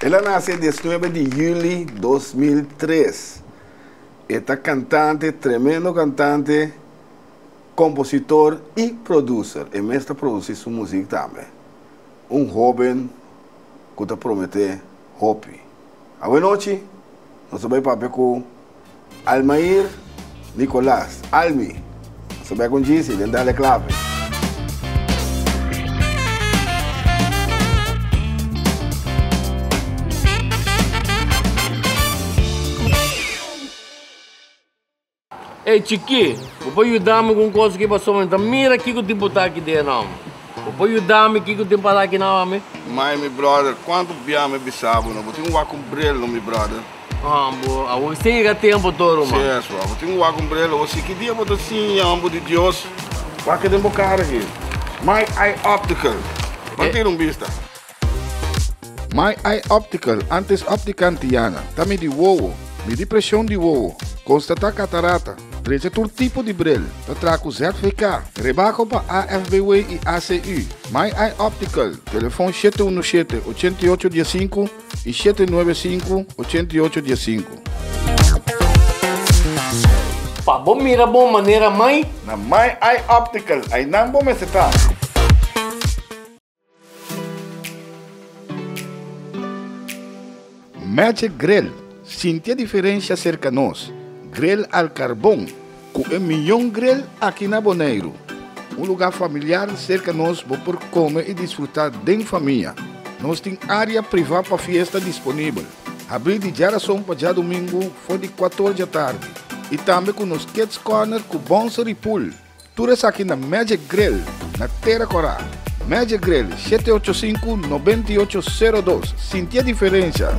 Ela nasceu 19 de julho de 2003. Esta cantante, tremendo cantante, compositor e produtor. E mesmo produzir sua música também. Jovem que te promete hope. Boa noite. Nós vamos para com Almair Nicolás. Almi. Nós vamos com Gizzy, dentro da clave. Ei, Chiqui, pode ajudar-me com coisa que passou, então mira aqui que o tempo está aqui dentro, não. Pode ajudar-me aqui que o tempo está aqui, não, amigo? Mas, meu brother, quanto bem me bisabo, não? Vou ter um brilho, meu brother. Boa, você chega tempo todo, mano. Sim, só. Vou ter um brilho, você que dia vou assim, amo de Deus. Vai que tem um cara aqui. My Eye Optical. Manter vista. My Eye Optical, antes óptica antiana. Também de uovo, medir pressão de uovo, constatar catarata. Treze todo tipo de brilho, trago certificado, rebaco para AFBW e ACU. My Eye Optical, telefone 717-8815 e 795-8815. Pá, bom mira, boa maneira, mãe? Na My Eye Optical, aí não vou me setar. Magic Grill, sentir a diferença cerca de nós. Grill al carbón, com um milhão grill aqui na Bonaire. Lugar familiar cerca de nós por comer e desfrutar de família. Nós temos área privada para festa disponível. Abrir de geração para já domingo foi de 14 da tarde. E também com os Kids Corner com Bonser e Pool. Tudo isso aqui na Magic Grill, na Terra Corá. Magic Grill 785-9802. Sentir a diferença.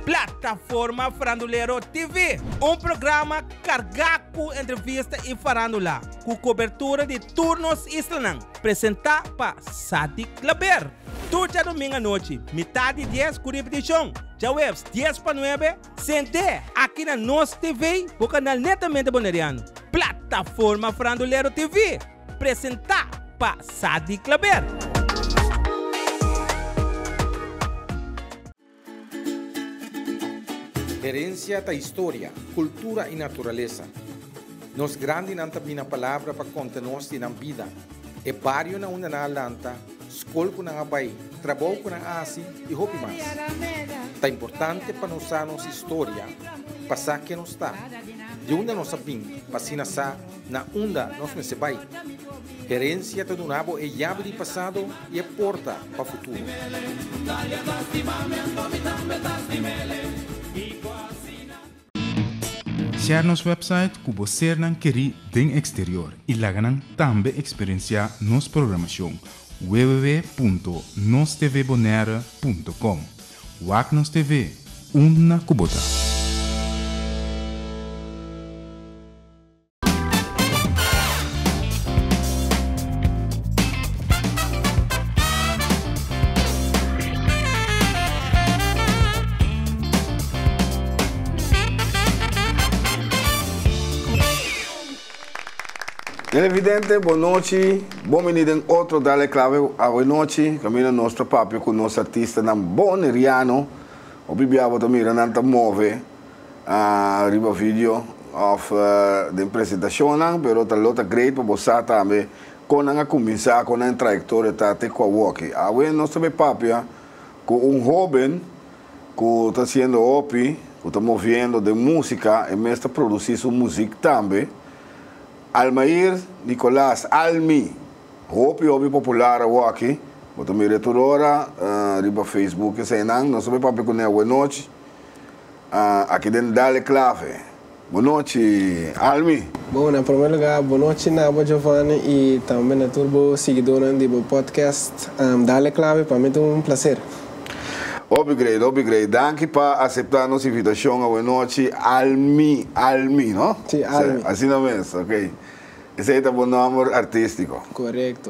Plataforma Farandulero TV, programa carregado com entrevista e farandula, com cobertura de turnos islanang, apresentado por Sadi Claber. Todo domingo à noite, metade de 10 com repetição, já webs 10 para 9, sente aqui na nossa TV, o canal netamente boneriano. Plataforma Farandulero TV, apresentado por Sadi Claber. Herencia da história, cultura e natureza. Nos grande nanta bina palavra para contar-nos de na vida. E barrio na una na lanta, escola com na abai, trabalho com na asi e hopi mais. Tá importante para nós a nossa história, passar que nos está. De onde nós sabim, passina sa na onda nós me sebai. Herencia do nabo é chave de passado e é porta para o futuro. Share nos website que você não quer den exterior e lá também experienciar nos programação www.nostvbonaire.com. Wagnos TV, una kubota. Evidente, boa noite, bom menino em outro Dale Clave, boa noite, caminho nosso papo com nosso artista na Boneriano, o bibiabo também não move a riba vídeo of de apresentação, pero tá lota great para você também, quando a começar com a trajetória tá até com a walk. Agora nosso papo com jovem que está sendo opi, que está movendo de música e mesmo está produzindo sua música também. Almair Nicolás, Almi, hopi popular aqui, eu também retorora, riba Facebook, sei não, nós sabemos papo com ele, boa noite. aqui dentro Dale Clave. Boa noite, Almi. Bom, em primeiro lugar, boa noite, Nabo Giovanni, e também a turbo seguidora do podcast Dale Clave. Para mim é um prazer. Obrigado. Danke por aceitar a nossa invitação. Boa noite, Almi, não? Sim, Almi. Assim não é, ok. Esse é o nome artístico. Correto.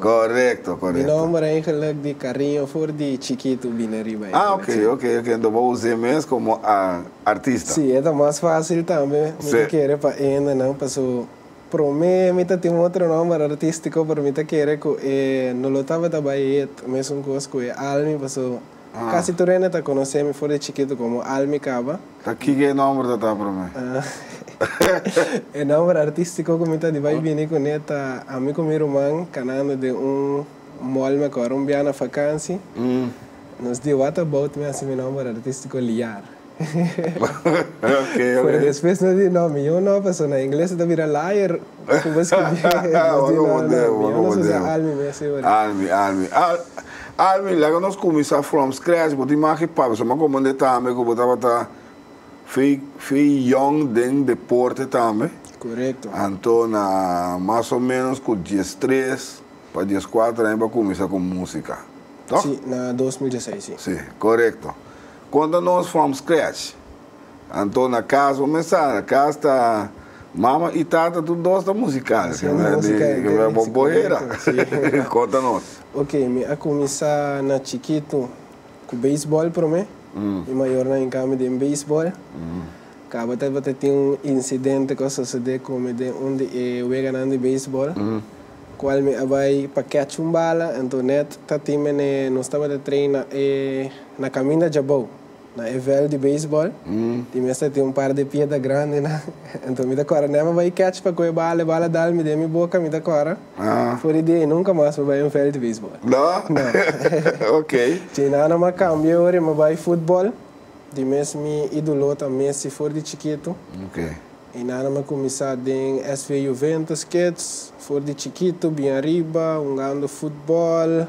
Meu nome é eigenlijk de carinho por de Chiquito Binariba. Ok. Então vou usar mesmo como artista. Sim, é mais fácil também. Eu quero para ainda não passou. Para mim, tem outro nome artístico para mim quero que não lotava da Bahia, mesmo coisa que Almi passou. Quase tu ainda está conhecendo fora de Chiquito como Almi Caba. Aqui que é o nome da para mim? O nome artístico que me de vai vir com neta amigo meu irmão canando de molme colombiana vacância. Nos deu what about me assim meu nome artístico Liar. Ok. Depois não diz nome, eu não passo na inglês da vira liar. Como se Almi, lá nós começamos from scratch, but imagem para você, mas como de também que botava foi young den deporte também. Correto. Então, mais ou menos com 13 para 14 anos começar com música. Tá? Sim, na 2016, sim. Sim, correto. Quando nós from scratch, então na casa começar, na casa está mama e tata tudo gosta musical, que é bomboeira. Conta-nos. Ok, eu comecei na Chiquito com beisebol para mim. E maior na encame de beisebol. Acaba de ter incidente que sucedeu como de onde eu ia ganhando de beisebol. Qual me vai para catch bala, então net tá time nós estava de treino na caminho de Jabou. Na evel de beisebol, tem par de pedra grande, né? Então me dá cora, não vai catch para coer bala dá me dê minha boca, me dá cora. Por ideia nunca mais vai um fel de beisebol. Não. Ok. Tinha nada mais cambio agora, mas vai futebol. De mesmo ídolo também se for de Chiquito. Ok. E nada mais começar em SV Juventus Kids, for de Chiquito, bem arriba, jogando futebol.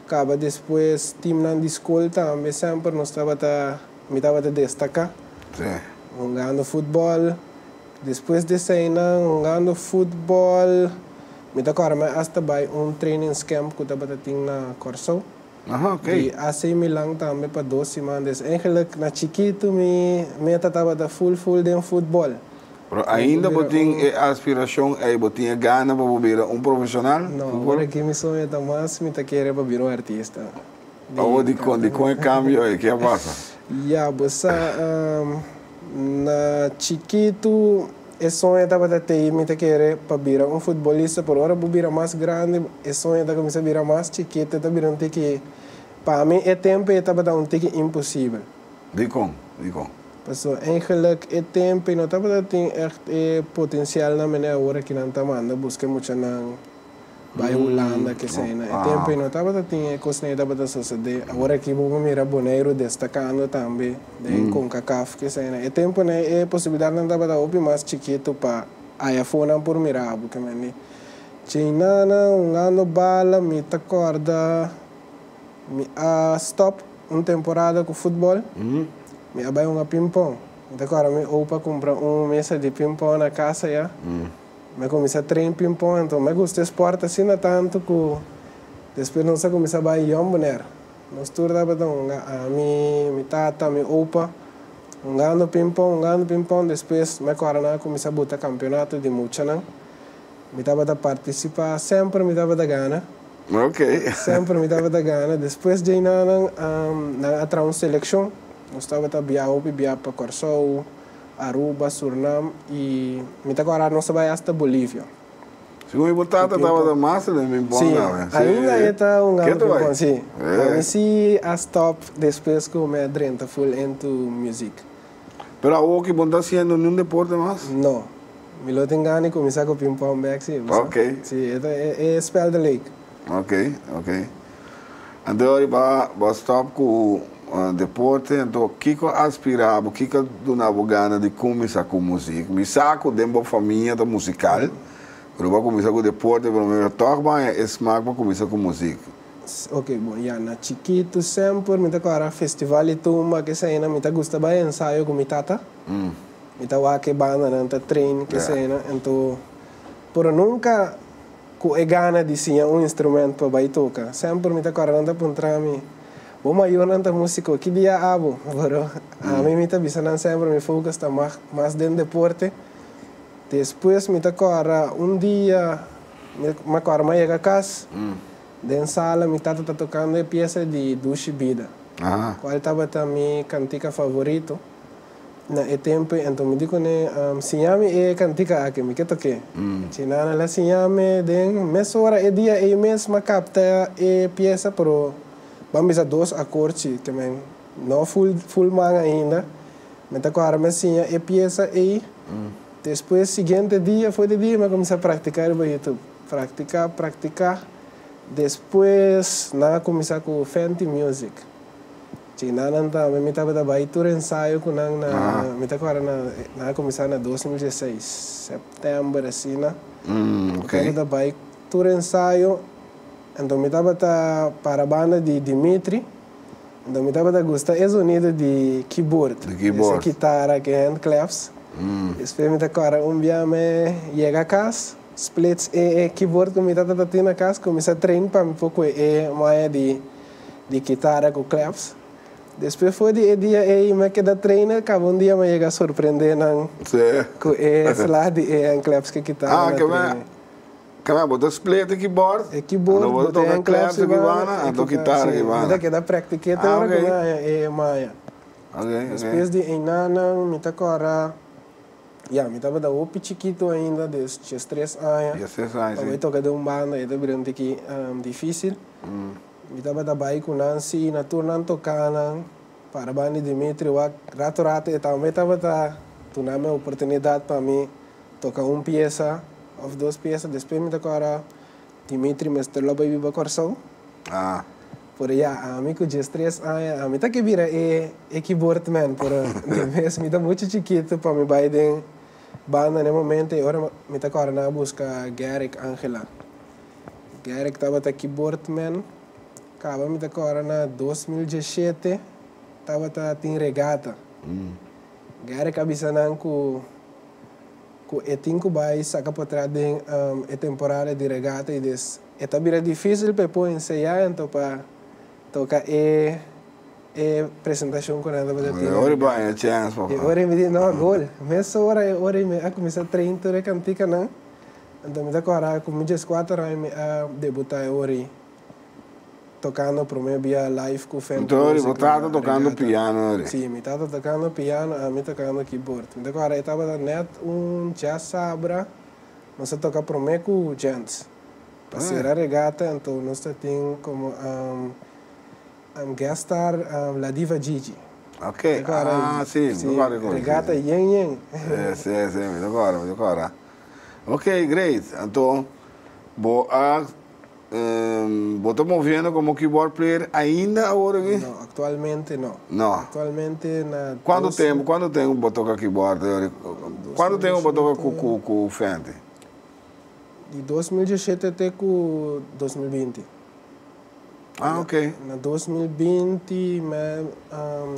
Acaba depois, time na escola também sempre nós estava a destacar. Jogando futebol. Depois de sair, jogando futebol. Me dá agora, mas hasta vai training camp que estava na Corso. Ok. E AC Milan também para 2 semanas. Eigenlijk na Chiquito, me estava full de futebol. Pero ainda botin aspiração, botin gana para virar profissional? Não, agora que me sonho é mais, me querer para virar artista. De com cambio aí, que passa? Você na Chiquito, o sonho estava a ter, me querer para virar futebolista, por hora vou virar mais grande, o sonho estava a virar mais Chiquito, estava virando que para mim é tempo estava a tique impossível. De com. So, eigenlijk het tempo não estava tem echt potencial na minha hora que não estava busca muito na vai Holanda que sei na tempo não estava tem coisa não estava suceder agora que vou mirar Boneiro destacando também com CACAF que sei na é tempo né é possibilidade não estava opi mais chiquito para aí fora por mirar porque me China não ano bala me acorda me stop temporada com futebol. Me abai ping-pong. Então agora me opa comprar mesa de ping-pong na casa já. Me comecei a treinar ping-pong, então me gusta esporte assim não tanto que depois nós começamos a ir boner. Nós turda a mi tata, mi opa, jogando ping-pong, depois me agora comecei a botar campeonato de Muchanan. Me estava a participar, sempre me estava a gana. Ok. Sempre me estava a gana. Depois de na atrás seleção. Nós estávamos a viajar para Corso, Aruba, Suriname e agora nós vamos até Bolívia. Segundo botata estava da massa de ping-pong. Sim, ainda está ping-pong, sim. Mas se a stop depois que me adrenta full into music. Pero a que está haciendo nenhum deporte mais? Não. Me lo tengo que começar com ping-pong back, sim. Ok. Sim, é spell the lake. Ok. Então agora vai stop com deporte, então Kiko aspirava, Kiko donava gana de começar com música. Me saco dentro da família da musical, eu vou começar com deporte, mas eu toco mais smack para começar com música. Ok, bom, já na chiquito sempre, me agora festival e tumba que sai na, me gusta bem ensaio com mi tata. Me tá que banda na treino que sai na, então, por nunca com a gana de ser instrumento para vai tocar. Sempre me agora na pontra mi, bom maior na música que dia abo, pero a mim me tá bisando sempre me foca está mais dentro deporte. Depois me agora dia me agora mais chega a casa. Dentro sala, me estava tocando peça de Dushi Vida. Qual estava também cantica favorito. Na tempo, então me digo né, sinhame é cantica aqui, me que toque. Chinana lá sinhame, den mês hora e dia e mês me capta e peça pro vamos a 2 acordes que me não full manga ainda. Me tá com a me sinha e peça e depois seguinte dia foi de dia me comecei a praticar no YouTube. Praticar. Depois, na começar com Fenty Music. China nanta, me estava da baitura ensaio com me tá agora na começar na 2016, setembro assim, né? Ok. Da baitura ensaio, então me estava para a banda de Dimitri, então me estava da gostar é sonido de keyboard. Essa guitarra que é handclaps. Depois me tá agora dia me chega a casa. Splits e keyboard que me tata na casa, comecei a treinar para um pouco mais de guitarra com claps. Depois foi de dia e me queda treino, acabou dia me chega a surpreender com esse lado de claps que guitarra. Que me botou split e keyboard. Keyboard, botou claps e guitarra que vai. Me queda prática agora com Maia. Depois de enana, me tá agora me estava da opi chiquito ainda, desde 3 anos. 3 anos, sim. Eu toquei de banda, era bastante difícil. Me estava da baia com Nancy, na turna tocando, para a banda de Dimitri, rato, então me estava da tuname a oportunidade para mim tocar uma peça, ou 2 peças, depois me agora Dimitri me estrelou para ir para Corsão. Por aí, a mim com 3 anos, a mim tá que vira keyboard man, por me dá muito chiquito para me baia de banda no momento, agora me está agora na busca Garrick Angela. Garrick estava até keyboard man, acaba me está agora na 2017, estava até em regata. Garrick abisanan com e tinha vai sacar para trás de temporada de regata e des. É também difícil para pôr ensaiar, então para tocar apresentação com ela. Agora vai a chance, papai. Agora me diz, não, gol. Mas agora me começar a treinar toda a cantica, não? Então me dá agora, com 4 anos, a debutar agora, tocando para mim via live com o Fenty. Então, você estava tocando piano? Sim, me estava tocando piano, a mim tocando keyboard. Então agora eu estava net jazz sabra, nós toca para mim com gents. Para ser a regata, então nós temos como guest star La Diva Gigi. Ok, sim, regata Yen. Sim, agora. Ok, great. Então, você está movendo como keyboard player ainda agora? Não, atualmente não. Não. Atualmente na... Quanto tempo você toca keyboard? Quanto tempo você toca com o Fenty? De 2017 até 2020. Ok. Na 2020,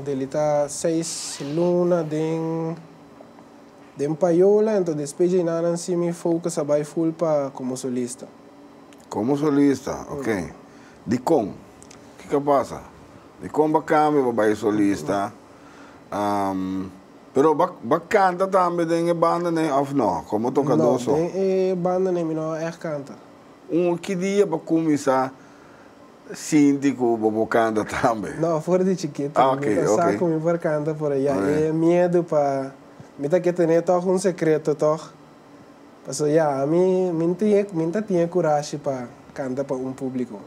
ele está 6 lunas de paiola, então depois de nada, assim, me foco a full como solista. Como solista, ok. De como? O que passa? De como bacana, vai solista. Pero canta também em banda, né? Ou não? Como tocador só? Não, em banda, né? Não é canta. Que dia para começar sentir que o canta também? Não, fora de chiquito. Ok. Saco me por canta por aí. É medo para... Me tá que ter um secreto, toch? Passo, a mim tinha coragem para cantar para público.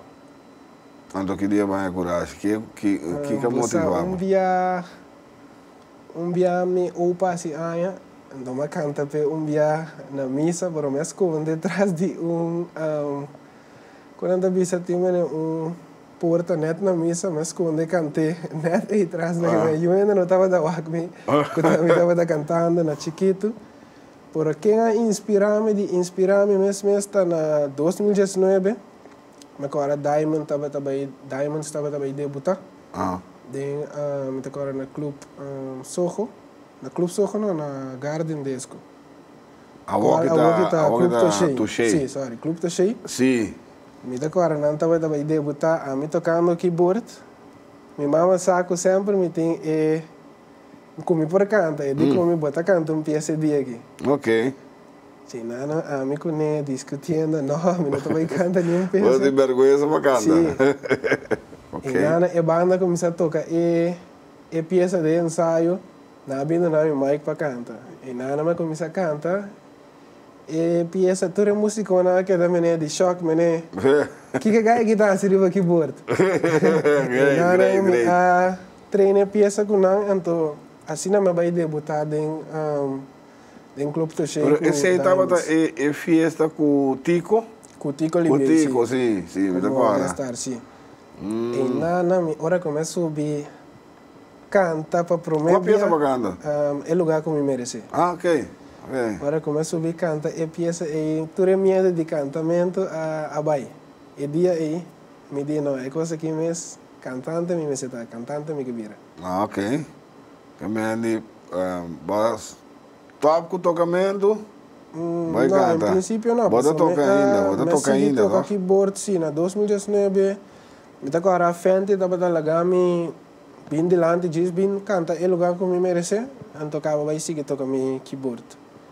Então, que dia vai a coragem? Que motivava? Um dia me opa assim, então me canta para dia na missa, pero me esconde detrás de quando a missa tinha porta net na missa, me esconde cantei net e atrás na eu ainda não estava da me estava cantando na chiquito. Por quem inspirame mesmo está na 2019, me agora Diamond estava também debutar. Ah. Den me agora na club Soho. Na club Soho não, na Garden Disco. A walk Club Touché. Sim, sorry, Club Touché. Sim. Me agora não estava também debutar, a me tocando keyboard. Minha mama saco sempre me tem comi por canta, e digo me bota canta peça de aqui. Ok. Sim, nana, a me cone discutindo, não, me não estava canta nenhum peça. Você tem vergonha para cantar. Sim. Ok. E nana, a banda começa a tocar e peça de ensaio, na vindo na minha mic para cantar. E nana me começa a cantar. E peça toda musicona que da menina de choque, menina. Que gai guitarra se riba keyboard. Great. A treine peça com não, então assim não me vai debutar em club Touché. Pero esse aí estava em fiesta com o Tico? Com o Tico Com o Oliveira. Tico, sim, me dá agora. Sim. E nana, ora começa a subir, canta para prometer. Qual peça para cantar? É lugar que me merece. Ah, ok. Ora começa a subir, canta e peça e tudo medo de cantamento a bai. E dia aí, me diz, não, é coisa que mes cantante me meseta, cantante me que vira. Ah, ok. Também vas top com o tocamento, vai não, cantar. em princípio não. Bota tocar ainda, toca não? keyboard, sim, na 2019, me tá agora a frente, estava da lagami, bem delante, diz, bem canta, é lugar que me merece, então acaba vai seguir tocar meu keyboard.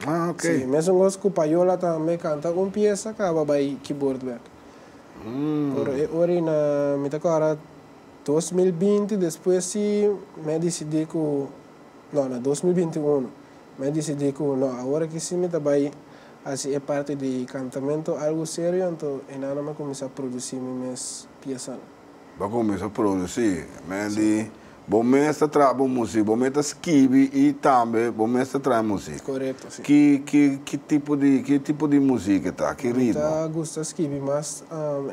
Ah, ok. Sim, mesmo gosto que o paiola também canta uma peça, acaba vai keyboard back. Por ora na me tá agora 2020, depois sim, me decidi que não, na 2021, me decidi que não, agora que sim me tá vai assim é parte de cantamento algo sério, então e nada me começar a produzir minhas peças. Vai começar a produzir, mas bom mestre traz música, bom mestre escreve e também bom mestre traz música. Correto, sim. Que tipo de música tá? Que ritmo? Tá gosto de escrever mais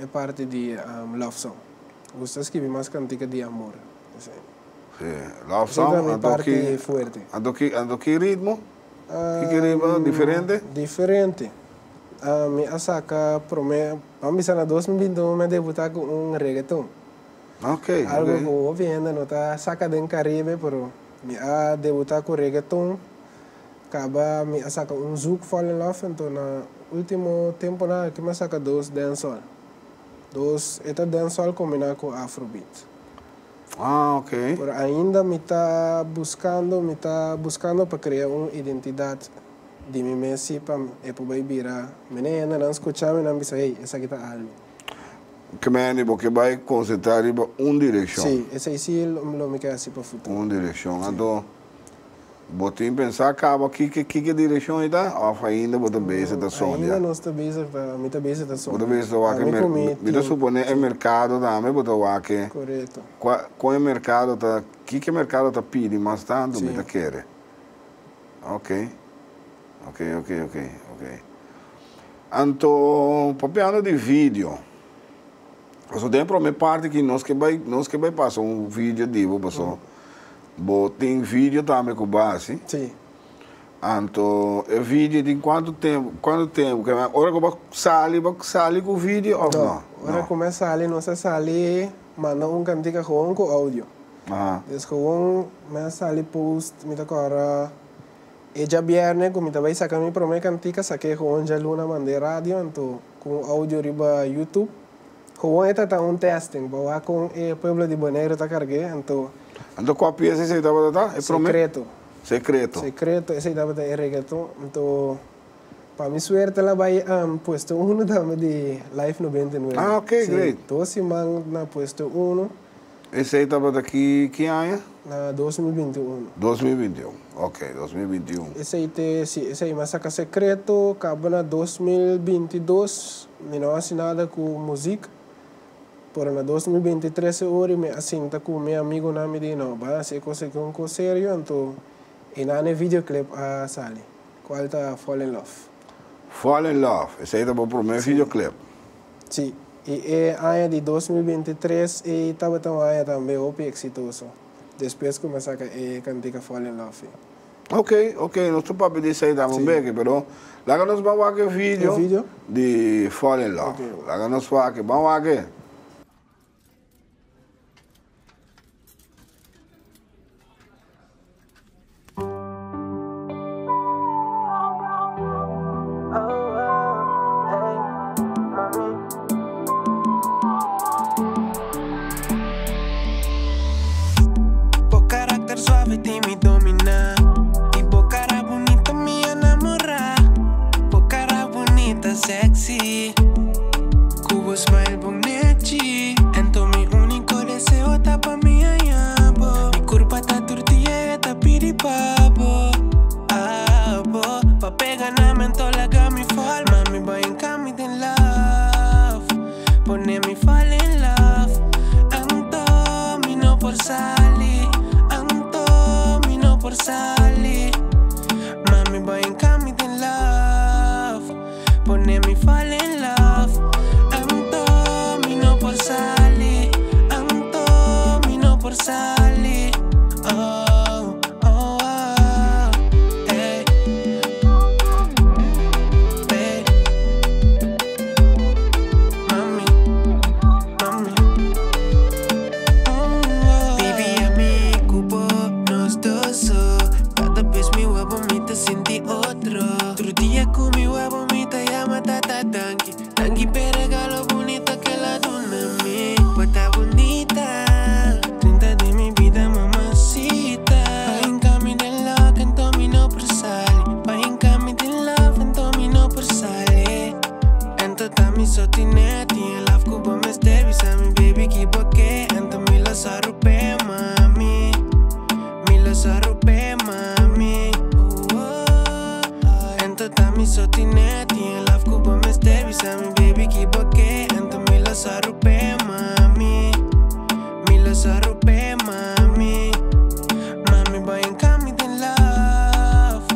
é parte de love song. Gosto de escrever mais cantiga de amor. Sim. Love song, essa é a parte forte. Ando que ritmo? Que ritmo diferente? Diferente. Me saca vamos na 2021 me debutar com reggaeton. Ok. Algo que eu vendo, não tá saca do Caribe, pero me debutar com reggaeton. Acaba me saca zouk fall in love, então na último tempo na que me saca dois dancehall. Esta dancehall combinado com afrobeat. Ah, ok. Pero ainda me está buscando para criar uma identidade de mim mesmo para poder virar. Menina não escutar, não me sei, essa aqui tá alma. Que meni porque vai concentrar em uma direção. Sim, esse aí sim lo me quer assim para o futuro. Uma direção. Então, botem pensar acaba que direção aí tá? Ou ainda botar base da sonha. Ainda não está base para mim tá base da sonha. Botar base do que me supõe é mercado também botar o que. Correto. Qual é o mercado tá? Que mercado tá pedindo mais tanto me tá querer. Ok. Então, papiando de vídeo. Só tem para minha parte que nós que vai passar vídeo de pessoal. Tem vídeo também com base. Sim. Então, é vídeo de quanto tempo? Hora que vai sair com o vídeo ou não? Hora começa a sair, não se sai, manda cantiga com áudio. Desde me sai post, me tá agora já viernes, como vai sacar minha primeira cantiga, saquei com já luna mandei rádio, então com áudio riba YouTube. Com esta tá testing, bawa com o pueblo de Bonaire tá carguei, então qual peça você estava tá? É secreto, esse estava tá reggaeton, então para minha suerte ela vai puesto 1 também de Life 99. Ah, ok, great. 12 man na puesto 1. Esse aí estava daqui que ano? Na 2021. 2021, ok, 2021. Esse aí mas saca secreto, acaba na 2022, não assinada com música. Por na 2023 hoje me assinta com meu amigo na me diz não, vai ser coisa que um coisa sério, então e na videoclip a sali. Qual tá Fall in Love? Fall in Love, esse aí tá bom pro meu videoclip. Sim. E ano de 2023 e estava também o exitoso. Depois começa a cantar Fall in Love. Ok, nuestro papi dice ahí también, pero láganos vamos a que video de Fall in Love. Láganos vamos a que. Sexy, Cubo smile boneci, ento mi único deseo tapa mi ayabo. Mi curva ta tortilla ta piripabo. Abo, pa pegar na mentola ga mi fall. Mami boy en cami in love, pone mi fall in love. Anto mi no por sali, anto mi no por sali. Mami boy en cami in love, pone mi fall in love. Anto mi no por sali, anto mi no por sali. Oh, oh, oh, hey. Hey. Mami, mami. Oh, oh. Baby, a mi cubo nos dos. Cada vez mi huevo me te sentí otro. Otro día con mi huevo me te llama tata tanki. Tanki regalo bonita que la dona mi. Guata bonita, 30 de mi vida mamacita. Pa' en cami de love, en tomi no por sali. Pa' en cami de love, en tomi no por sali. Ento tami sotineti, en love cubo me stervis a mi baby kiboke. Ento mi la sarupe mami, mi la sarupe mami. Ento tami sotineti, en love cubo me stervis a mi baby kiboke. Ento mi la sarupe mami, mi la sarupe mami. Mami boy en cami de love,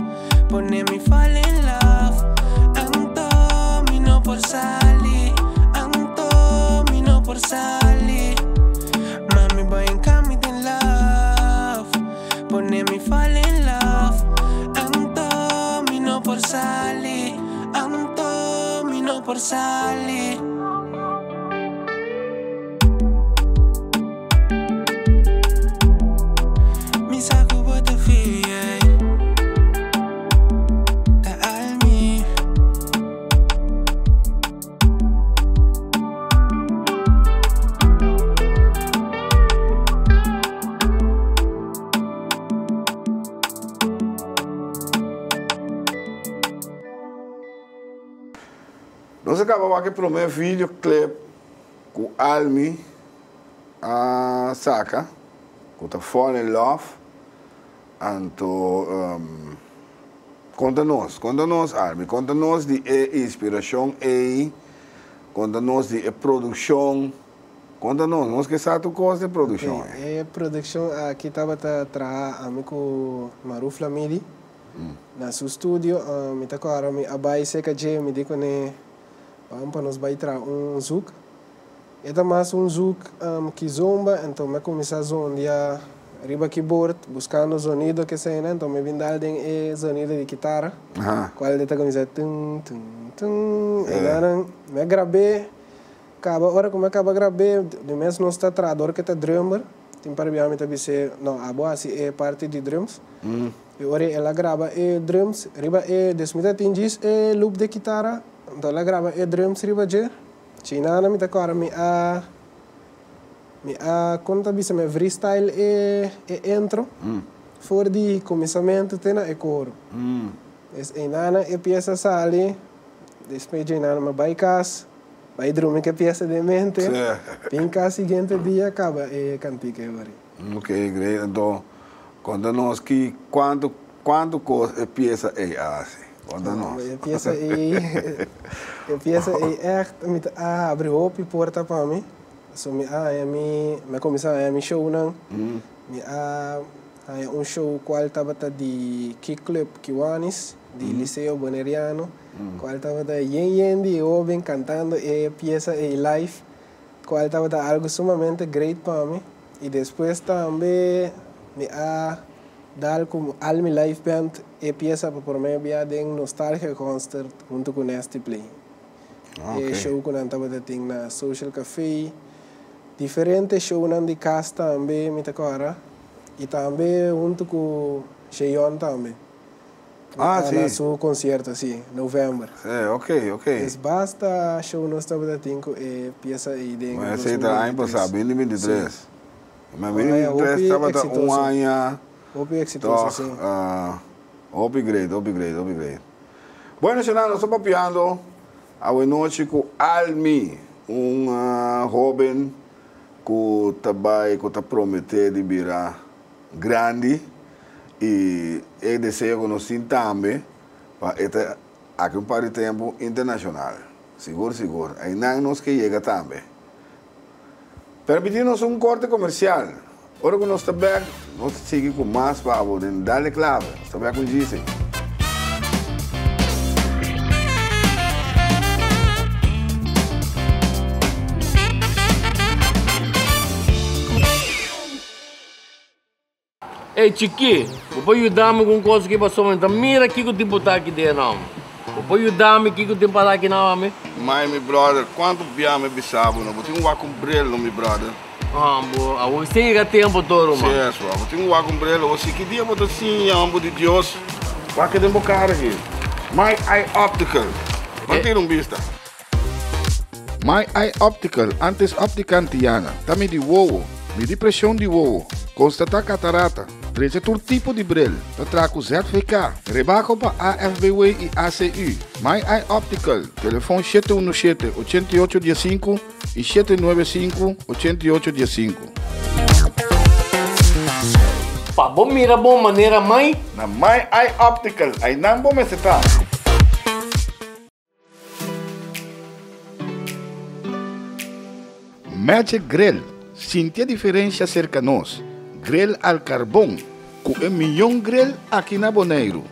pone mi fall in love. Anto mi no por sali, anto mi no por sali. Mami boy en cami de love, pone mi fall in love. Anto mi no por sali, anto mi no por sali. Mi saco bota fie, ta almi. Nós acabamos aqui pelo meu videoclip com Almi a saca, com a Fall in Love. Então, conta-nos, Almi, conta-nos de inspiração e conta-nos de produção. Conta-nos, nós que sabe tu coisa de produção. Produção aqui estava a mim com Maruf Lamidi na seu estúdio. Me tá agora me abai seca je me digo né, vamos nos vai tra zouk. É mais zouk que zomba, então me começa a zondear arriba keyboard buscando sonido que sei, né? Então me vim dar den sonido de guitarra. Qual é que começa tum tum tum. E me gravei. Hora como acaba gravei, de mesmo nosso tratador que tá drummer, tem para mim também ser, não, a boa assim é parte de drums. E ora ela grava drums, riba desmita tingis loop de guitarra, então ela grava drums riba je. China na mita agora me conta bisa me freestyle intro. For di começamento tem na coro. É nana peça sali, depois de nana me baicas. Vai dormir que peça de mente. Pinca seguinte dia acaba cantica agora. Ok, great. Então, conta-nos que quanto peça é assim. Conta-nos. Peça é echt met abre op die porta para mim. So me começar a show não. Me show qual tava de Kick Club Kiwanis de Liceo Boneriano. Qual estava da yen de oven cantando pieza live, qual estava algo sumamente great para mim. E depois também Dal como Almi Live Band e pieza por mim via de nostalgia concert junto com este play. Okay. Show com antaba ting na Social Café. Diferente show nan de casa também me agora. E também junto com Cheion também. Sim. Seu concerto, sim, novembro. Ok. Es basta show nós estamos tendo e pieza aí de. Mas esse tá ano passado, 2023. Mas Hopi 2023 estava exitoso. ano. Hopi exitoso, sim. Upgrade. Bueno, senhor, nós estamos papiando a noite com Almi, jovem que está prometendo de virar grande e deseja conhecer também para aqui par de tempo internacional. Seguro. Aí não nos que chega também. Permitimos corte comercial. Agora que nós estamos back, nós seguimos com mais para darle clave. Estamos back com Gise. Ei, Chiqui, vou ajudar-me com coisa que passou, então mira aqui que o tempo está aqui dentro, não. Vou ajudar-me aqui que o tempo está aqui, não, meu brother, quanto biame bisabo, não? Vou ter um brelo, meu brother. Você chega tempo todo, mano. Sim, só. Vou ter um brelo. Você que dia vou ter sim, amor de Deus. Vai que tem cara aqui. My Eye Optical. Vamos ter vista. My Eye Optical, antes óptica antiana. Também de wowo, de depressão de wowo. Constatar catarata. Treze todo tipo de bril. Tratraco certificado. Rebaco para AFBW e ACU. My Eye Optical. Telefone 717-8815 e 795-8815. Pá, bom mira boa maneira, mãe. Na My Eye Optical. Aí não vou me citar. Magic Grill. Sinta a diferença cerca de nós. Grill al carbón, com milhão grill aqui na Bonaire.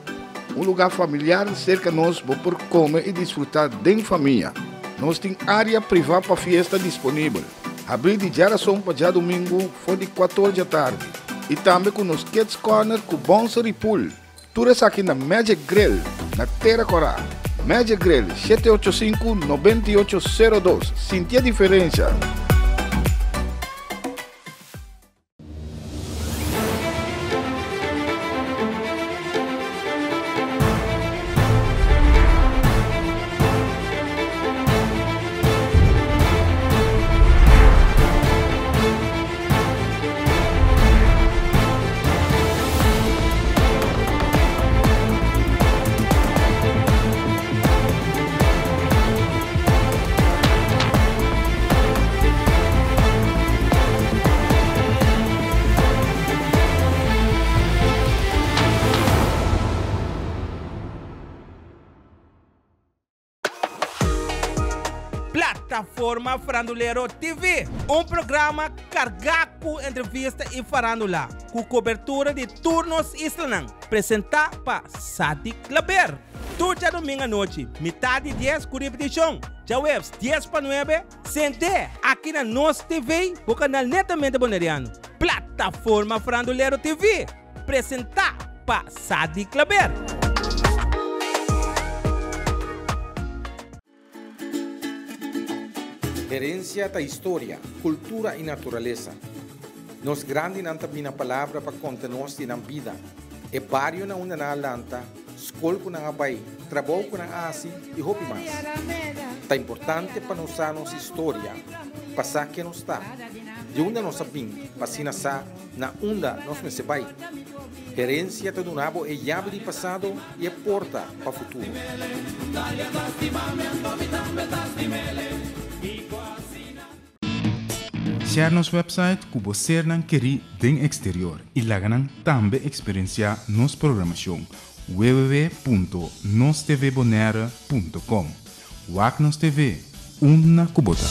Lugar familiar cerca de nós para comer e desfrutar de família. Nós temos área privada para festa disponível. Abrir de geração para já domingo, foi de 14 da tarde. E também com os Kids Corner com Bonser e Pool. Tudo aqui na Magic Grill, na Terra Corá. Magic Grill, 785-9802. Sinta a diferença. Plataforma Farandulero TV, programa cargado com entrevista e farandula, com cobertura de turnos islanang, apresentado para Sadi Claber. Todo domingo à noite, metade de 10 com repetição, já webs 10 para 9, sente aqui na nossa TV, o canal netamente boneriano. Plataforma Farandulero TV, apresentado para Sadi Claber. Herencia da história, cultura e natureza. Nos grande nanta bina palavra para contar-nos de vida. E barrio na una na lanta, escola com na abai, trabalho com na asi e hopi mais. Tá importante para nós a nossa história, passar que nos está. De onde nós sabemos, passina sa na onda nós me se vai. Herencia do nabo é chave de passado e é porta para o futuro. Share nos website que você não quer den exterior e lá ganan também experienciar nos programação www.nostvbonaire.com. Wagnos TV, una kubota.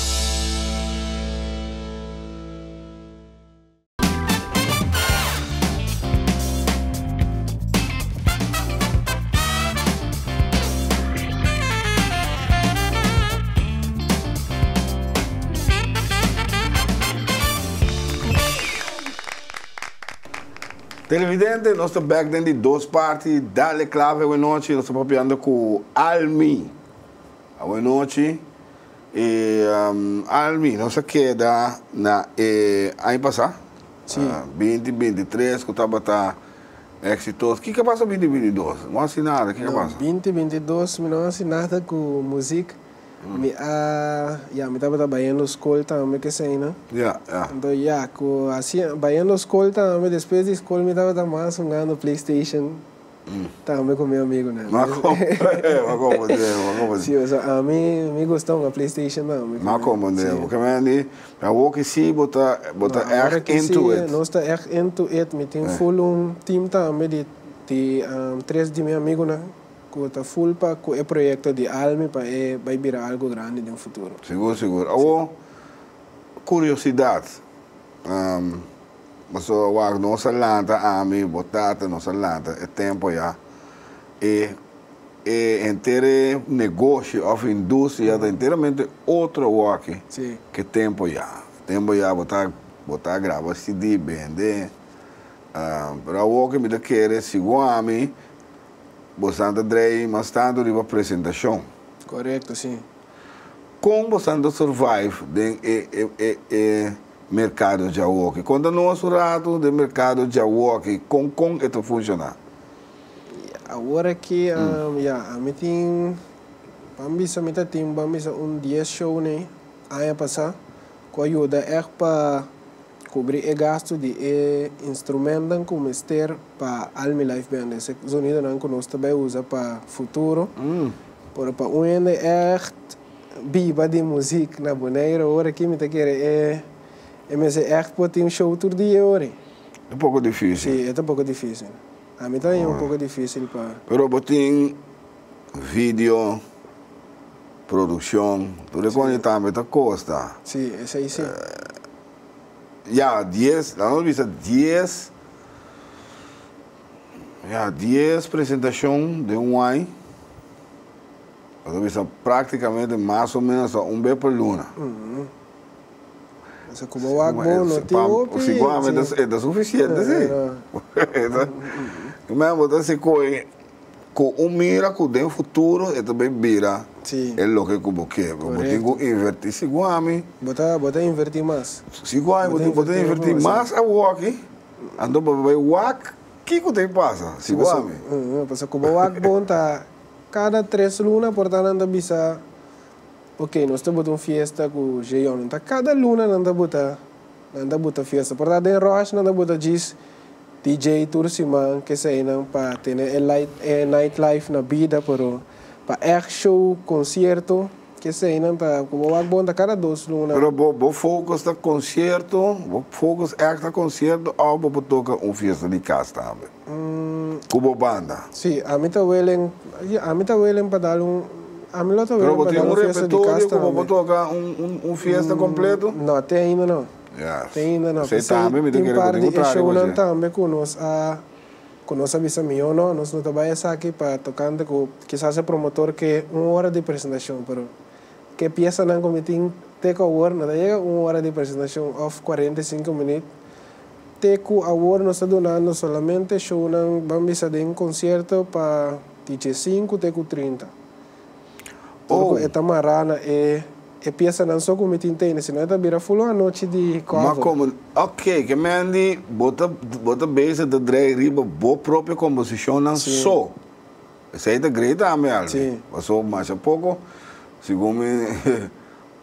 Televidente, nós estamos back dentro de duas partes. Dale clave, boa noite. Nós estamos papiando com Almi. Boa noite. E Almi, nós queda na ano passado. Sim. 2023, que estava exitoso. O que passa em 2022? Não assinei nada, o que passa? 2022, não assinei nada com música. Me estava trabalhando na escola também, que sei, né? Então, assim, trabalhando na escola também, depois da escola, me estava mais jogando PlayStation também com meu amigo, né? Mas como sim, a mim me gostou da PlayStation também. Mas como, porque eu vou que sim, botar echt into it. Nós estamos echt into it, me tem full team também de 3 de meu amigo, né? Que está full para o projeto de Almi para vai virar algo grande no futuro. Seguro. Agora, curiosidade. Mas nossa lanta, Almi, botata, nossa lanta, é tempo já. Inteiro negócio ou indústria é inteiramente outro work que tempo já. Tempo já botar gravar CD, vender. Para o que me dá querer, sigo a mim. Bastante drei, mas tanto de apresentação. Correto, sim. Como bastante survive no mercado de work? Quando nós rato do mercado de work, como isso funciona? Agora que a mim tem dia show, né? Ano passado, que ajuda para cobrir o gasto de instrumentos como este para Almi Life Band. Esse sonido não nós também usa para futuro. Para onde é viva de música na boneira, agora que me tá querendo mas é pode um show todo dia agora. É um pouco difícil. Sim, é um pouco difícil. A mim também é um pouco difícil para. Pero botem vídeo, produção, tudo quando também tá custa. Sim, esse aí sim. Ja, 10 apresentações de ano. Então, praticamente mais ou menos vez por luna. Mas como o agbo não tem outro. Seguramente é suficiente, sim. Mas você com mira com o futuro, e também vira. É o que eu quero. Eu tenho que invertir seguramente. Botar invertir mais. Seguramente, botar invertir mais a walk. Então, para ver o walk, o que tem passa? Seguramente. Porque como o agbo está cada 3 lunas, portanto, anda bisa. Ok, nós estamos botando festa com o Jeon. Então, cada luna anda bota festa. Portanto, em Rocha, anda bota diz DJ Tursiman, que sei não para ter nightlife na vida, para show, concerto, que sei não para como o agbo cada 2 lunas. Pero vou focus no concerto, vou focus no concerto, ou vou tocar festa de casa também. Como banda. Sim, a mim tá willing para dar a mim tá willing para dar festa de casa também. Como tocar festa completo? Não, até ainda não. Tem ainda não. Você também me tem parte de show não também com nós avisa meu não, nós não trabalhamos aqui para tocar com quizás o promotor que 1 hora de apresentação, pero que peça não como tem teco hour, não chega 1 hora de apresentação of 45 minutos. Teco hour nós está donando solamente show não vamos fazer um concerto para 5, teco 30. Esta marana peça não só como tem, senão esta vira full a noite de cover. Mas como, ok, que me bota base de drag riba, boa própria composição não só. Isso aí é great também, sim. Passou mais um pouco, segundo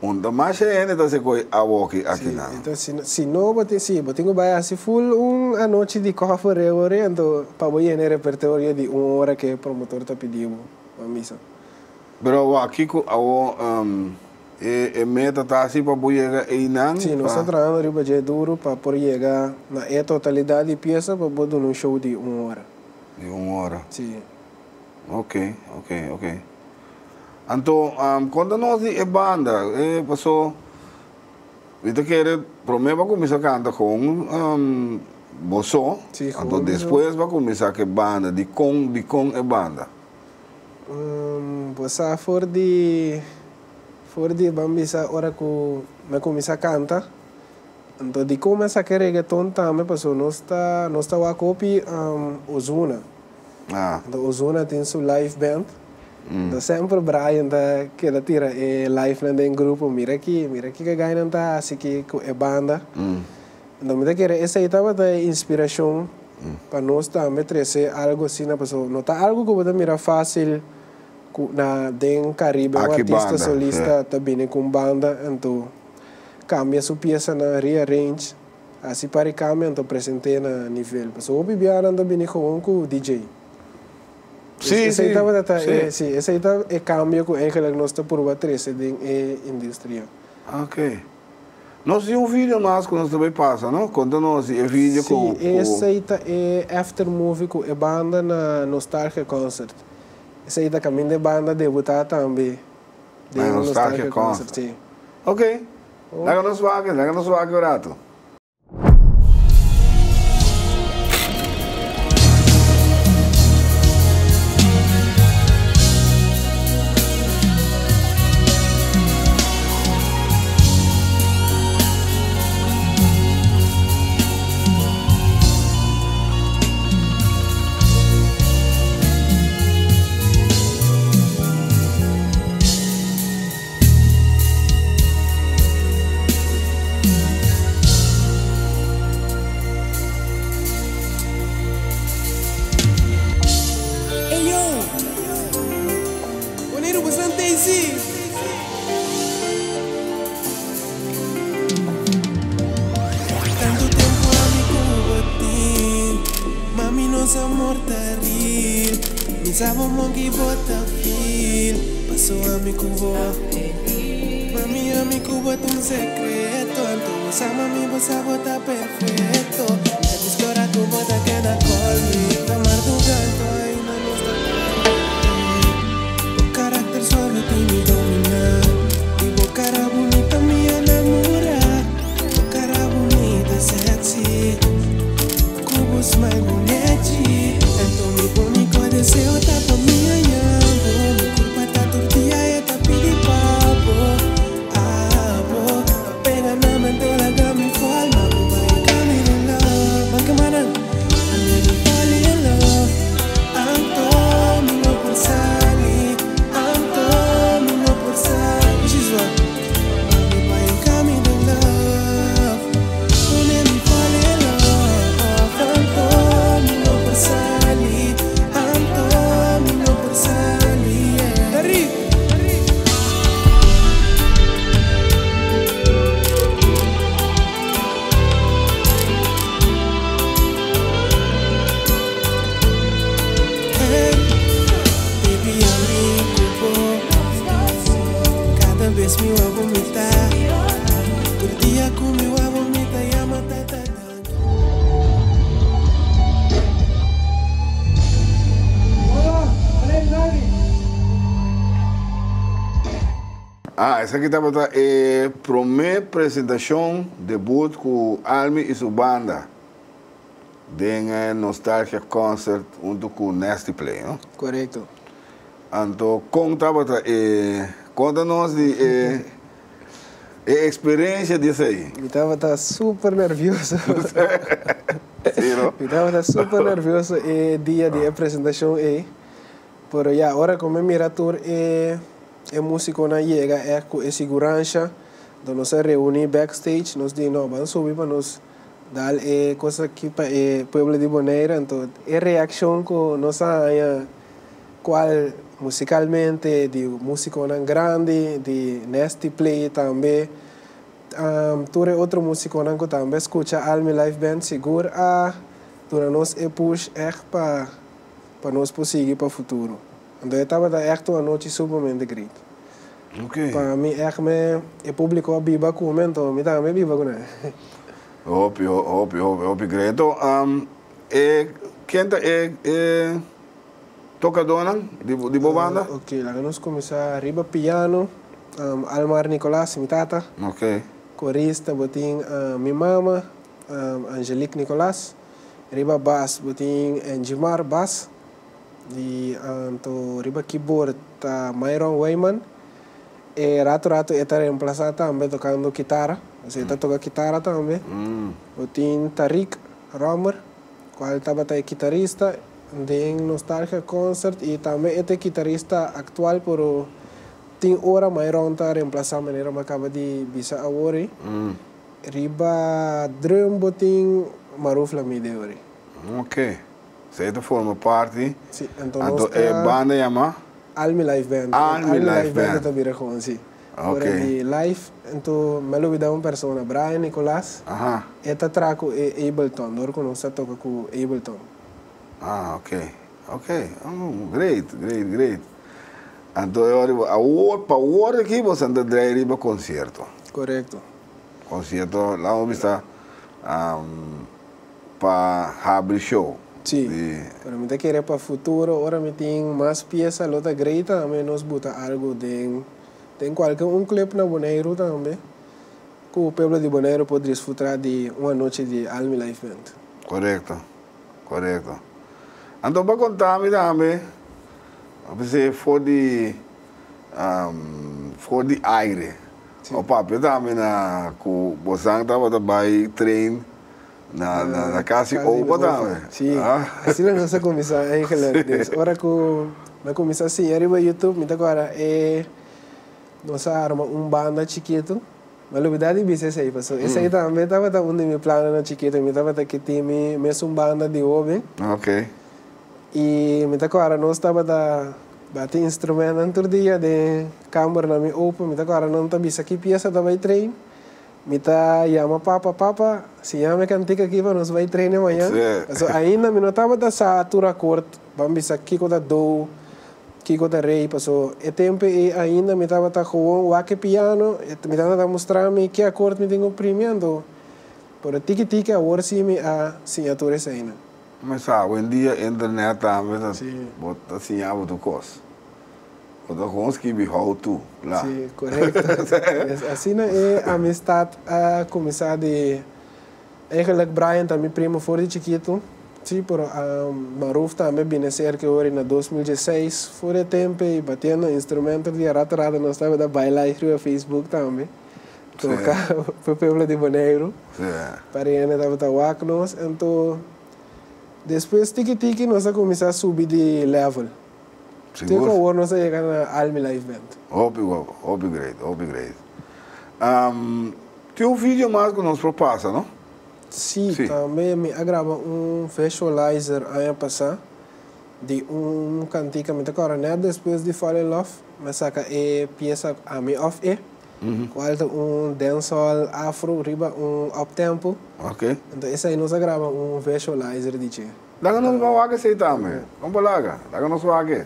onde mais ainda está se coi a walk aqui não. Então se não botem que vai assim full a noite de cover então para botar no repertório de 1 hora que o promotor está pedindo a missa. Pero aqui com meta está assim para chegar aí não? Sim, nós estamos trabalhando de duro para chegar na totalidade de peça para botar um show de 1 hora. De 1 hora? Sim. Ok. Então, quando nós de banda, passou, você quer primeiro começar a cantar com bosso, então depois vai começar a banda de com banda. Bossa for de vamos hora que me começar a cantar, Então, de começar a reggaeton também, passou, nós está a copy Ozuna. Então, Ozuna tem sua live band. Então, sempre Brian que tira live no grupo, mira aqui que ganha não tá, assim que é banda. Então, me quer essa aí estava da inspiração para nós também trazer algo assim na pessoa. Não tá algo que você mira fácil na den Caribe, um artista banda, solista também com banda, então cambia sua peça na rearrange, assim para cambia, então apresentei na nível. Pessoa o Bibiana também com DJ. Sim, esse aí estava sim. esse aí é cambio que eigenlijk nós está por trazer em indústria. Ok. Nós temos um vídeo mais que nós também passa, não? Conta-nos o vídeo com... Sim, esse aí é after movie com a banda na Nostalgia Concert. Esse aí caminho de banda debutar também. Na Nostalgia Concert. Sim. Ok. Lega-nos vaga o rato. Essa aqui estava a primeira apresentação, debut com Almi e sua banda. Den Nostalgia Concert junto com Nasty Play, não? Correto. Então, conta-nos de experiência disso aí. Eu estava super nervioso. Sim, não? Eu estava super nervioso dia de apresentação. Pero já, agora como mirator a música não chega, é com a segurança, então nós se reunimos backstage, nós dizemos, vamos subir para nós dar coisa aqui para o povo de Bonaire, então a reação que nós temos, qual musicalmente, de música não grande, de Nasty Play também, toda outra música não que também escuta Almi Live Band, seguro para nós push para nós seguir para o futuro. Então, eu estava echt uma noite supermente grande. Ok. Para mim, o público viva com o então, eu também viva com ele. Óbvio. Então, quem é tocadora de boa banda? Ok, lá nós começamos arriba piano, Almar Nicolás, minha tata. Ok. Corista, botin minha mama, Angelique Nicolás. Arriba bass, botin Engimar bass. Di riba keyboard Myron Wayman e rato está reemplazada também tocando guitarra, Você toca guitarra também. Eu tenho Tariq Romer, qual estava aí guitarrista de Nostalgia Concert e também é guitarrista atual, pero tem hora mais ronda reemplaçar a maneira que acaba de bisa agora. Riba drum botin Maruf Lamide agora. Ok. Você forma parte. Sim, então a banda chama Almi Live Band. Almi Live Band também com sim. Ok. De live, então me lo vida uma pessoa, Brian Nicolas. Eta traco é Ableton, não conosco toca com Ableton. Ok. Ok. Great. Então para o hora aqui você anda de riba concerto. Correto. Concerto lá onde está para abrir show. Sim. Para mim te querer para o futuro, agora me tem mais peças, outra greita, também nós bota algo de tem qualquer clipe na Bonaire também. Que o povo de Bonaire pode desfrutar de uma noite de Almi Live Band. Correto. Então para contar-me também, você for de aire. O papo também na com você estava trabalhando treino na casa ou também. Sim. Assim não se começa a enxergar. Agora que eu comecei assim, arriba YouTube, me agora nós arma banda chiquito. Mas a verdade é essa aí, pessoal. Esse aí também estava onde me plano na chiquito, me estava que tinha mesmo banda de homem. Ok. E me agora nós estava da bater instrumento outro dia de câmera na minha opa, me agora não está bisa que peça da vai trein. Me tá chama papa, se chama cantica aqui para nós vai treinar amanhã. So ainda me não estava da satura corta, vamos bisa aqui com da do, aqui com da rei, passou. E tempo e ainda me estava tá com o piano, me estava mostrar me que acorde me tenho premiando. Por tiki agora sim me a assinatura essa ainda. Mas sabe, hoje em dia a internet também bota assim a outra coisa. Bota conseguir how to lá. Sim, correto. Assim é a amistade a começar de eigenlijk Brian também primo fora de chiquito. Sim, por Maruf também bem cerca agora em 2016 fora tempo e batendo instrumento de rata nós estava da bailar no Facebook também. Tocar para o povo de Bonaire. Para ele estava wacnos, então depois, tiki nós começamos a subir de level. Tem que agora nós chegar na Almi Live Band. Upgrade. Tem vídeo mais que nós propassa, não? Sim, também me agrava visualizer ano passado de cantica me agora né depois de Fall in Love, mas saca peça a me off qual dancehall afro riba uptempo. Ok. Então esse aí nós grava visualizer de che. Daga nós vamos aqui sei também. Vamos lá, daga nós vamos aqui.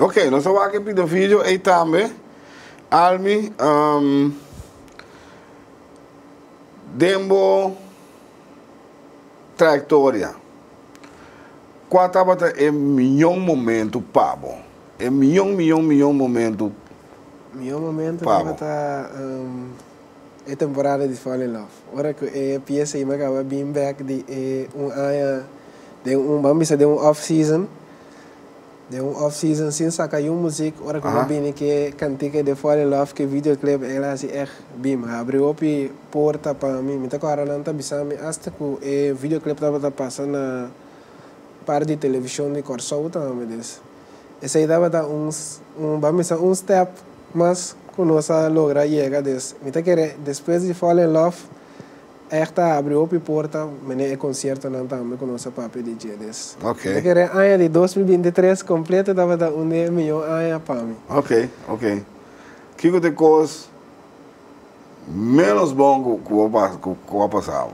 Ok, nós vamos aqui para o vídeo e também Almi Dembo trajectória. Qual estava o melhor momento pabo? O melhor momento. Meu momento Pabo. estava a temporada de Fall in Love. Ora que a peça aí me acaba being back de de off-season. De off-season sem sacar música. Ora que eu vim que cantica de Fall in Love, que videoclip ela assim bim. Abriu a porta para mim. Me tá correndo tá bisami hasta que o videoclip estava passando na parte de televisão de Corsou também des. Esse aí estava um step mas quando você logra chegar des. Me tá querer depois de Fall in Love abriu a porta, mas concerto não também com nossa papi DJ des. Ok. Me querer ano de 2023 completo estava melhor ano para mim. Ok. Que que te coisa menos bom que o passado?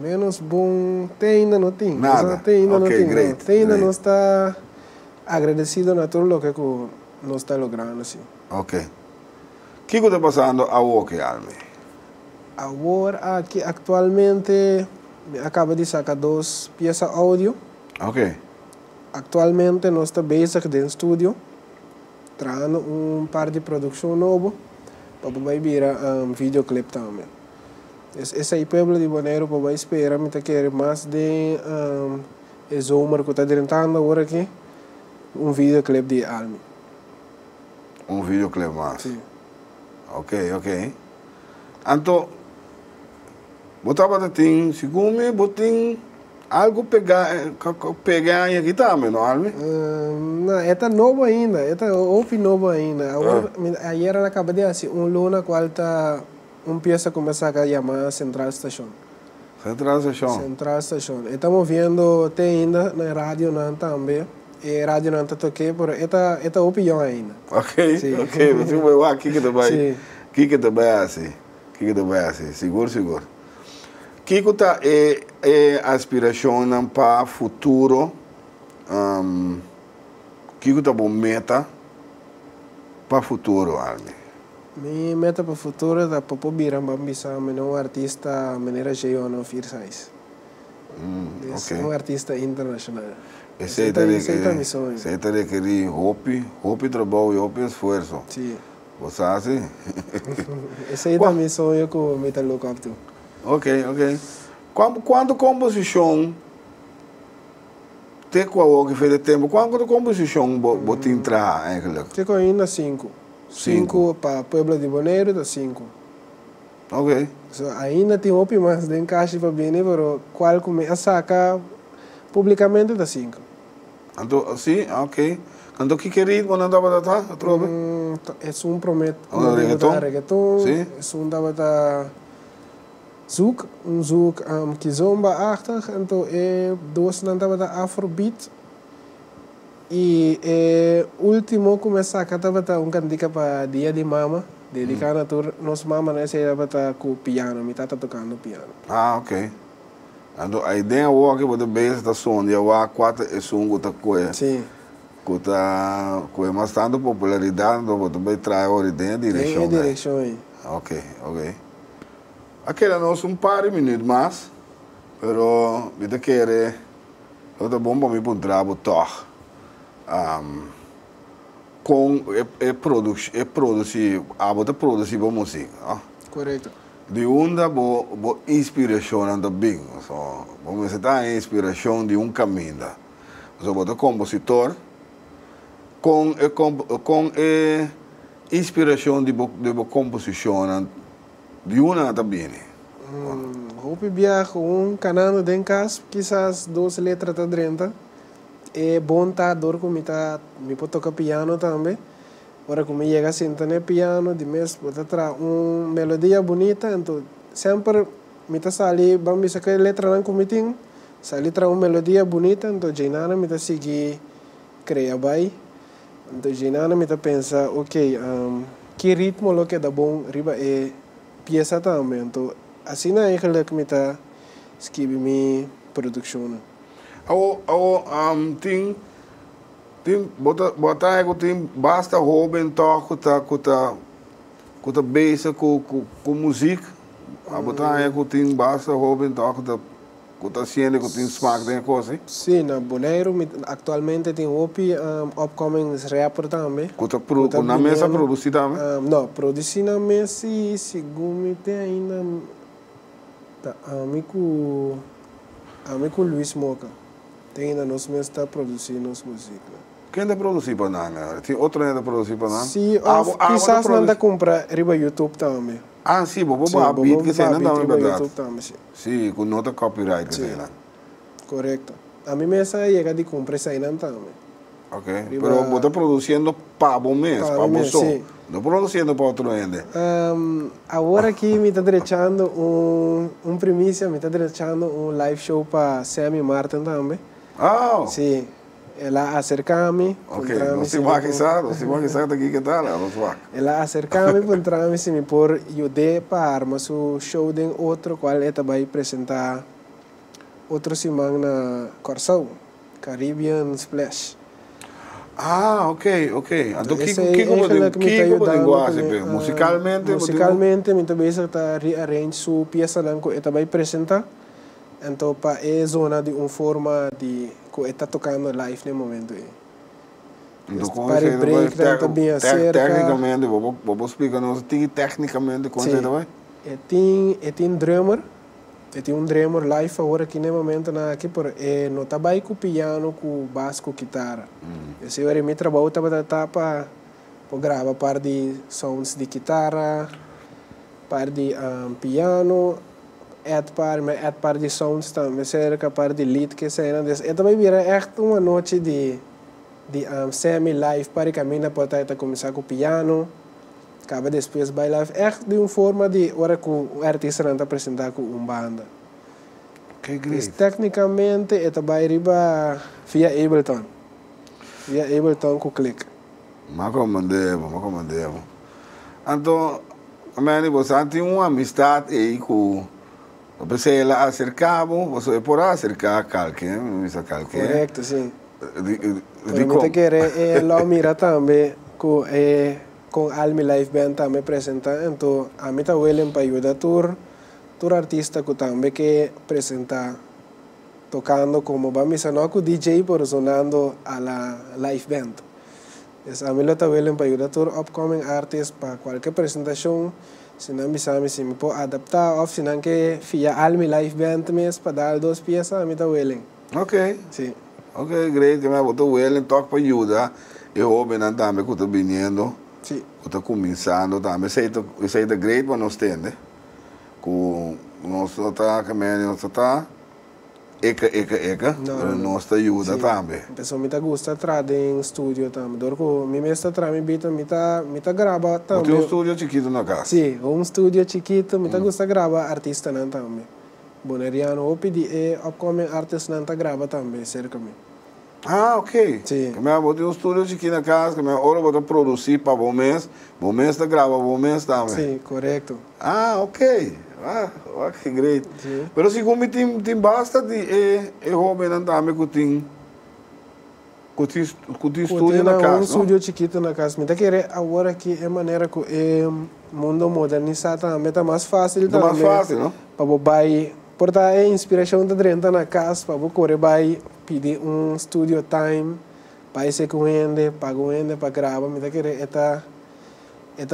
Menos bom, ainda não tem. Nada. Ainda não Ok, tem. great, Ainda great. não está agradecido na tudo o que nós está logrando assim. Ok. Que está passando aqui, Almi? Agora, aqui, atualmente, acaba de sacar 2 peças áudio. Ok. Atualmente, nós estamos bezig no estúdio, trazendo par de produção novo, para poder virar videoclip também. Esse aí, Pueblo de Bonaire, para esperar, me querer mais de zomer que está tentando agora aqui, videoclip de Almi. Videoclip mais? Sim. Ok. Então, botava tem, segundo me, botem algo pegar aqui também, não, Almi? Não, é novo ainda, é novo ainda. Agora, ayer ela acaba de assim, luna qual está peça começa a chamar Central Station. Central Station. Central Station. Estamos vendo, tem ainda na rádio não também. E rádio não está toque, mas é opinião ainda. Ok. Sim. Ok, você vai lá, que vai? Sim. Que vai assim? Seguro. Que está aspiração para o futuro? Que está bom meta para o futuro, Almi? Minha meta para o futuro é para poder virar um artista maneira cheia no Firsais. Ok. Um artista internacional. Esse é meu sonho. Você está requerindo hope trabalho e hope esforço. Sim. Você assim? Esse aí é meu sonho que eu me look up to. Ok. Quando composição tem qual que fez tempo? Quando composição você entrar eigenlijk? Tenho ainda 5. 5 para Pueblo de Bonaire, dá 5. Ok. So, ainda tem mais de encaixe para bem, mas qual começa a sacar publicamente dá 5. Então, sim, ok. Então, que ritmo não dava a tropa? É prometo. Reggaeton? Sim. É dava a zoek, zoek kizomba-achtig. Então, dois não dava a afrobeat. E último começa a cantar cantica para Dia de Mama. Dedicada a nossa mama, né? Se dava com o piano, me está tocando piano. Ah, ok. Então, a ideia é que você bem está sonhando, e a 4 é sonho que está Sim. que está com bastante popularidade, então você vai trazer a ideia de direção. Tem direção aí. Ok. Aquele é nosso par de minutos mais, mas eu quero é bom para mim para trabalhar com produzir boa música. Correto. De onde boa inspiração também. Vamos citar a inspiração de caminho. Você compositor com inspiração de boa composição de também. Hope viajo canal de casa, quizás 2 letras da dentro. É bom dor que me pode tocar piano também. Agora como chega a sentar no piano, de mês pode trazer melodia bonita, então sempre me tá sali, vamos sacar letra não como tem, sali trazer melodia bonita, então Jainana me tá seguir criar bem, então Jainana me tá pensar, ok, que ritmo lo que dá bom riba é peça também, então assim na eigenlijk me tá escrever minha produção. Tem basta jovem que está bem com música, botar é que tem basta hobby, então que tá sendo que tem smaak tem coisa. Sim, na Bonaire atualmente tem upcoming rapper também. Que na mesa produzir também. Não, produzir na mesa segundo tem ainda tá amigo Luiz Moca. Tem ainda nós mesmos está produzindo nossa música. Quem está produzindo para nós? Tem outro ainda produzir para nós? Sim, quizás não dá comprar riba YouTube também. Ah, sim, vou botar beat que você não dá uma YouTube também, sim. Sim, com nota copyright que você lá. Correto. A mim mesmo chega de comprar isso aí não também. Ok, pero vos estás produzindo para vos mesmo, para vos só. Não produzindo para outro ainda. Agora aqui me está deixando primícia, me está deixando live show para Sammy Martin também. Ah! Sim. Ela acerca-me. Ok, não se vai quizás aqui que tal, não se vai. Ela acerca-me para entrar-me se me por ajudar para armar o show de outro, qual ela vai apresentar outro semana na Corsão, Caribbean Splash. Ah, ok. Então, que linguagem? Musicalmente, minha cabeça está rearrange sua peça que ela vai apresentar. Então, para a zona de uma forma de que está tocando live no momento. Então, para o break, também acerca. Tecnicamente, vou explicar tecnicamente como você vai? Tem drummer. Tem drummer live agora aqui no momento aqui por não tá bem com piano, com baixo, com guitarra. Esse é o meu trabalho para gravar par de sounds de guitarra, par de piano, par de sounds também, cerca par de lead que sai. Então vai virar echt uma noite de semi live para caminhar para começar com piano. Acaba depois vai lá de uma forma de hora que o artista não está apresentar com uma banda. Que great. Tecnicamente é vai riba via Ableton com clique. Mas como devo. Então, a você tem uma amistade aí com você ela acercava, você pode acercar qualquer. Correto, sim. Realmente querer lá mira também com Almi Live Band também apresentar, então a mim está willing para ajudar tour artista que também que apresentar tocando como vamos a não com DJ por sonando a la live band. Então a mim está willing para ajudar tour upcoming artists para qualquer apresentação, se não me sabe se me pode adaptar ou se não que via Almi Live Band mesmo para dar 2 peças, a mim está willing. Ok. Sim. Ok, great, que me botou willing toca para ajudar. Eu houve não também que estou vindo. Sim. Está começando também. Isso é great para nós ter, né? Com nós está caminhando, nós está nós ajuda também. A pessoa me gosta de trazer em estúdio também. Dorco, me está trazendo bita, me tá grava também. Tem um estúdio chiquito na casa? Sim, um estúdio chiquito, me gosta de gravar artista não também. Boneriano, eu pedi upcoming artista não tá grava também, cerca de mim. Ah, ok. Sim. Eu vou ter um estúdio aqui na casa, que eu vou produzir para o mês está gravando o mês também. Sim, correto. Ah, ok. Que great. Sim. Pero se como tem basta de hobby também que tem estúdio na casa, um estúdio chiquito na casa. Me querer agora que é maneira que o mundo modernizado também está mais fácil. Está mais fácil, não? Para o pai, portar a inspiração da dentro na casa, para o correr vai pedir um studio time, para esse corrente, para gravar. Me querer está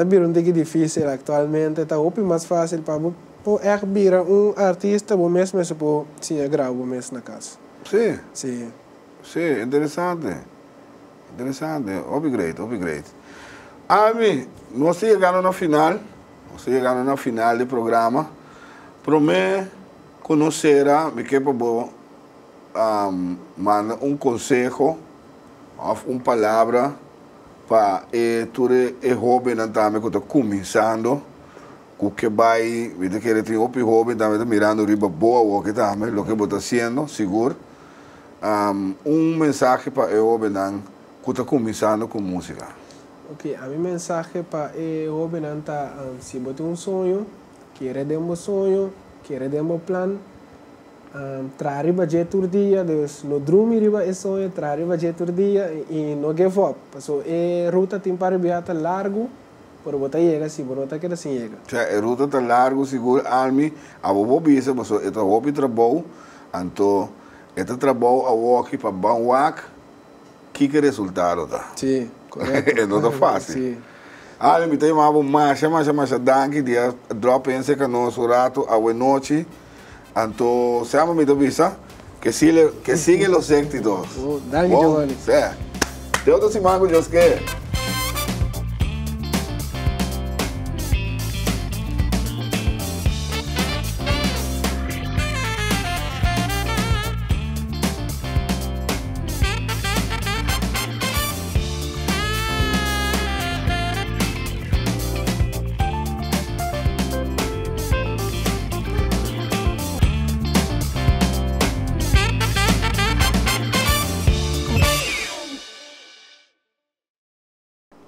virando difícil atualmente, está mais fácil para virar um artista, o mesmo se pode sim gravar o mesmo na casa. Sim. Sim. Sim, interessante. Upgrade. Ami, nós chegamos na final do programa. Prometo conhecerá, me que manda um conselho, ou uma palavra para tudo é hobby também que está começando, que vai, me que tem outro hobby também está mirando riba boa o que também, o que está fazendo, seguro. Mensagem para o hobby que está começando com música. Ok, a minha mensagem para o hobby está, se você tem um sonho, quer ter um sonho, quer ter um plano, trazer budget por dia, no dormir riba é sonho, trazer budget por dia e não give up. Porque a ruta tem para viajar largo, Por bota llega, sim, por bota queda sem llega. O sea, a ruta está largo, seguro, almi, a bobo bisa, mas é o trabalho, então, é trabalho a walk para bom walk, que resultado tá? Sim, correto. É não fácil. Sim. Almi, tem uma marcha, danke, dia drop em seca nosso rato, a boa noite, então, se ama me visa, que sigue los éxitos. Danke, Giovanni. É. Te outro semana com Deus que.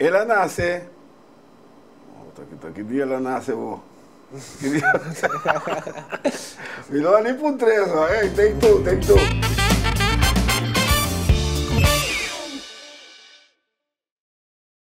Ela nasce. Que dia ela nasce, vô? Que dia? Me dá ali por 3, ó. Ei, tem tu.